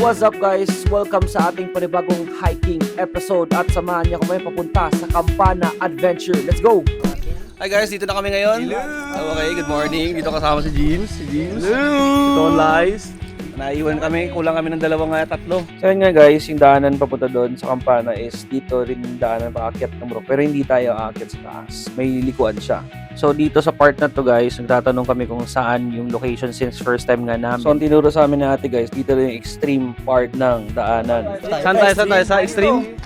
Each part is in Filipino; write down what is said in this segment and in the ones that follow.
What's up guys? Welcome sa ating panibagong hiking episode at samahan niyo kami papunta sa Campana Adventure. Let's go! Hi guys, dito na kami ngayon. Hello. Okay, good morning. Dito kasama si James. Hello! Ito ang Lies. Naiwan kami, kulang kami ng tatlo. So yun nga guys, yung daanan papunta doon sa Campana is dito rin yung daanan paakyat ng bro. Pero hindi tayo aakyat sa taas. May likuan siya. So dito sa part na to guys, nagtatanong kami kung saan yung location since first time nga namin. So ang tinuro sa amin na ate guys, dito rin yung extreme part ng daanan. Saan tayo? Sa extreme?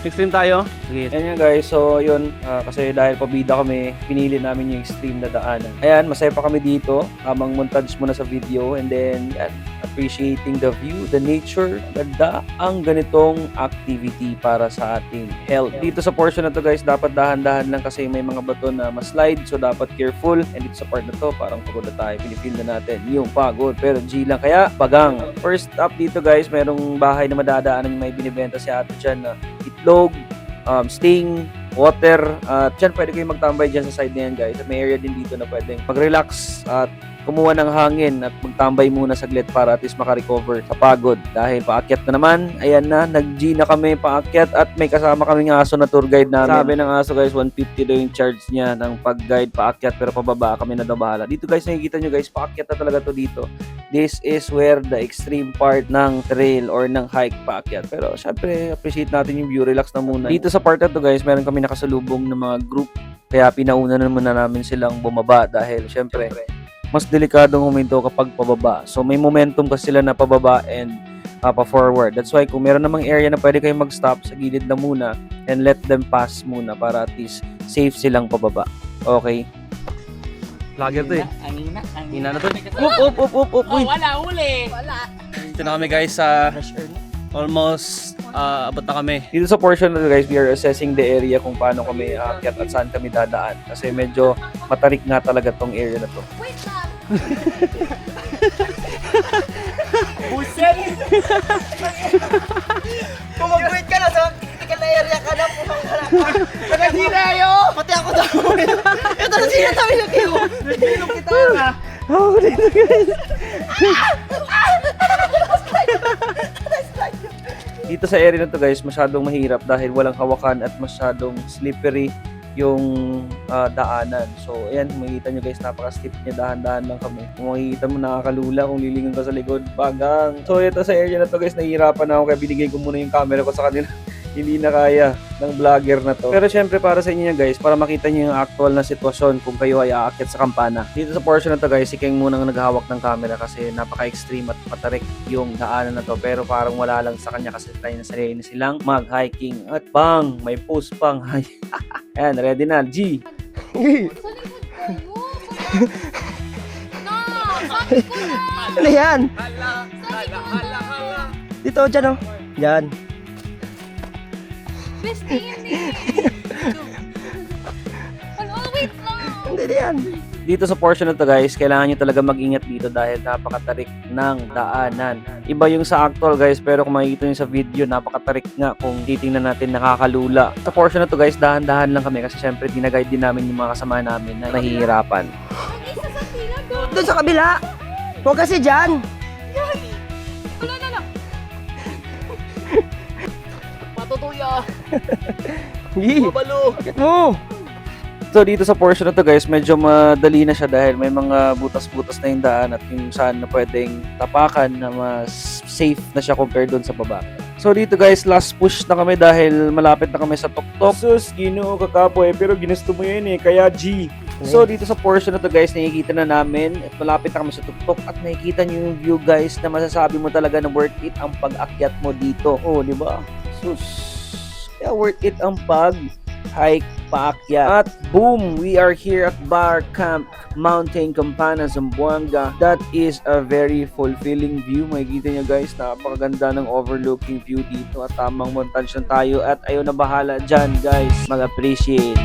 Extreme tayo? Sige. Yan nga guys, so yun, kasi dahil pabida kami, pinili namin yung extreme na daanan. Ayan, masaya pa kami dito, tamang montage muna sa video, and then yan, appreciating the view, the nature, ganda ang ganitong activity para sa ating health. Dito sa portion na to guys, dapat dahan-dahan lang kasi may mga bato na ma-slide, so dapat careful, and dito sa part na to, parang pagod na tayo, pinipil na natin yung pagod, pero G lang, kaya bagang. First up dito guys, merong bahay na madadaanan yung may binibenta si ate dyan na itlog, sting, water, at dyan pwede kayo magtambay dyan sa side na yan guys. At may area din dito na pwedeng mag-relax at kumuha ng hangin at magtambay muna saglit para at least makarecover sa pagod. Dahil paakyat na naman, ayan na, nag-G na kami paakyat at may kasama kaming aso na tour guide namin. Sabi ng aso guys, 150 daw yung charge niya ng pag-guide paakyat pero pababa kami na daw bahala. Dito guys, nakikita nyo guys, paakyat na talaga to dito. This is where the extreme part ng trail or ng hike paakyat. Pero syempre, appreciate natin yung view, relax na muna. Dito sa part na to guys, meron kami nakasalubong ng mga group. Kaya pinauna na muna namin silang bumaba dahil syempre, mas delikadong huminto kapag pababa. So may momentum kasi sila na pababa and pa-forward. That's why kung meron namang area na pwede kayong mag-stop sa gilid na muna and let them pass muna para at least safe silang pababa. Okay? Vlogger to eh. Ang Hina na to. Up. Oh, wala, uli. Wala. Dito na kami guys sa almost abot na kami. Dito sa portion na to guys, we are assessing the area kung paano kami aakyat at saan kami dadaan. Kasi medyo matarik nga talaga tong area na to. Wait lang! Buset! Kung mag-wait ka na sa critical na area ka na, pumang ka na. Nagdila yo! Pati ako daw. Ito na siya sabi ng kiyo. Nagbilong kita na. Oh, dito guys. Dito sa area na to guys, masyadong mahirap dahil walang hawakan at masyadong slippery yung daanan. So, ayan, makikita nyo guys, napaka-steep niya, dahan-dahan lang kami. Kung makikita mo, nakakalula kung lilingon ka sa likod, bagang. So, ito sa area na to guys, nahihirapan na ako kaya binigay ko muna yung camera ko sa kanila. Hindi na kaya ng vlogger na to. Pero syempre para sa inyo guys, para makita nyo yung actual na sitwasyon kung kayo ay aakyat sa Campana. Dito sa portion na to guys, si Keng munang naghahawak ng camera kasi napaka-extreme at matarik yung daanan na to. Pero parang wala lang sa kanya kasi tayo na sarili na silang mag-hiking. At bang, may post pang. Ayan, ready na. G! Sa likod kayo! No! Sabi ko na! Ano yan? Hala! Dito, dyan oh. Yan. Bestie, hindi! Hala, wait lang! Hindi yan. Dito sa portion na to guys, kailangan nyo talaga mag-ingat dito dahil napakatarik ng daanan. Iba yung sa actual guys, pero kung makikita nyo sa video, napakatarik nga kung titingnan natin, nakakalula. Sa portion na to guys, dahan-dahan lang kami kasi syempre dinaguide din namin yung mga kasama namin na nahihirapan. Mag-isa sa tila doon! Doon sa kabila. Huwag kasi dyan. Wala na lang! Matutuya. Yee! Babalo. Bakit mo? So dito sa portion na to guys, medyo madali na siya dahil may mga butas-butas na yung daan at yung saan na pwedeng tapakan na mas safe na siya compared doon sa baba. So dito guys, last push na kami dahil malapit na kami sa tuktok. Sus, Ginoo kakapoy, pero ginusto mo yun eh, kaya G. So dito sa portion na to guys, nakikita na namin at malapit na kami sa tuktok at nakikita nyo yung view guys na masasabi mo talaga na worth it ang pag-akyat mo dito. Oh, di ba? Sus, kaya worth it ang pag-hike, paakyat. At boom, we are here at Bar Camp Mountain Campana, Zamboanga. That is a very fulfilling view. Makikita nyo guys, napakaganda ng overlooking view dito at tamang montage na tayo at ayaw na bahala dyan guys, mag-appreciate.